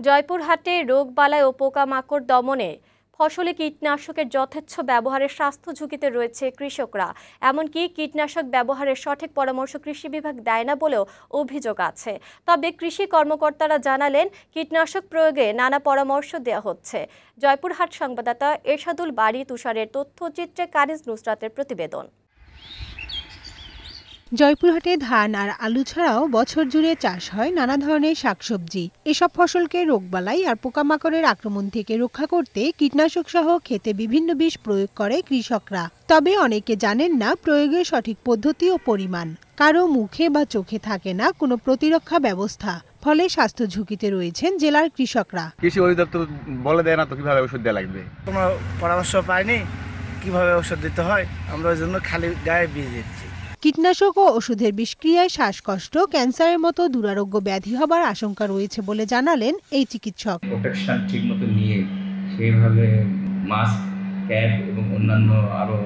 জয়পুরহাটে রোগবালাই ও পোকামাকড় দমনে ফসলে কীটনাশকের যথেচ্ছ ব্যবহারের স্বাস্থ্য ঝুঁকিতে রয়েছে কৃষকরা। এমনকি কীটনাশক ব্যবহারের সঠিক পরামর্শ কৃষি বিভাগ দেয় না বলেও অভিযোগ আছে। তবে কৃষি কর্মকর্তারা জানালেন, কীটনাশক প্রয়োগে নানা পরামর্শ দেওয়া হচ্ছে। জয়পুরহাট সংবাদদাতা এরশাদুল বারী তুষারের তথ্যচিত্রে কানিজ নুসরাতের প্রতিবেদন। জয়পুরহাটে ধান আর আলু ছাড়াও বছর জুড়ে চাষ হয় নানা ধরনের শাকসবজি। এসব ফসলকে রোগবালাই আর পোকামাকড়ের আক্রমণ থেকে রক্ষা করতে কীটনাশক সহ খেতে বিভিন্ন বিষ প্রয়োগ করে কৃষকরা। তবে অনেকে জানেন না প্রয়োগের সঠিক পদ্ধতি ও পরিমাণ। কারো মুখে বা চোখে থাকে না কোনো প্রতিরক্ষা ব্যবস্থা, ফলে স্বাস্থ্য ঝুঁকিতে রয়েছেন জেলার কৃষকরা। কৃষি অধিদপ্তর বলে দেয় না তো কিভাবে ওষুধ দেওয়া লাগবে। কোনো পরামর্শ পাইনি কিভাবে ওষুধ দিতে হয়, আমরা ওই জন্য খালি গায়ে বীজ দিচ্ছি। কীটনাশক ও ওষুধের বিষক্রিয়ায় শ্বাসকষ্ট, ক্যান্সারের মতো দুরারোগ্য ব্যাধি হবার আশঙ্কা রয়েছে বলে জানালেন এই চিকিৎসক। প্রোটেকশন ঠিকমতো নিয়ে সেইভাবে মাস্ক, ক্যাপ এবং অন্যান্য আরো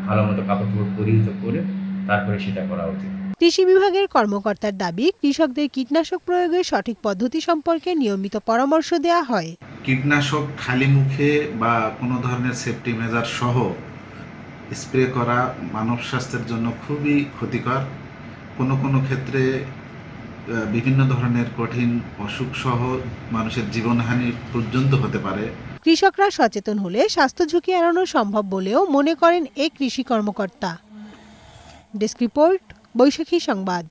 ভালো মতো কাপড় পরিহিত করে তারপরে সেটা করা উচিত। কৃষি বিভাগের কর্মকর্তার দাবি, কৃষকদের কীটনাশক প্রয়োগের সঠিক পদ্ধতি সম্পর্কে নিয়মিত পরামর্শ দেওয়া হয়। কীটনাশক খালি মুখে বা কোনো ধরনের সেফটি মেজার সহ স্প্রে করা মানব স্বাস্থ্যের জন্য খুবই ক্ষতিকর। কোনো ক্ষেত্রে বিভিন্ন ধরনের কঠিন অসুখ সহ মানুষের জীবনহানি পর্যন্ত হতে পারে। কৃষকরা সচেতন হলে স্বাস্থ্য ঝুঁকি এড়ানো সম্ভব বলেও মনে করেন এই কৃষি কর্মকর্তা। ডেস্ক রিপোর্ট, বৈশাখী সংবাদ।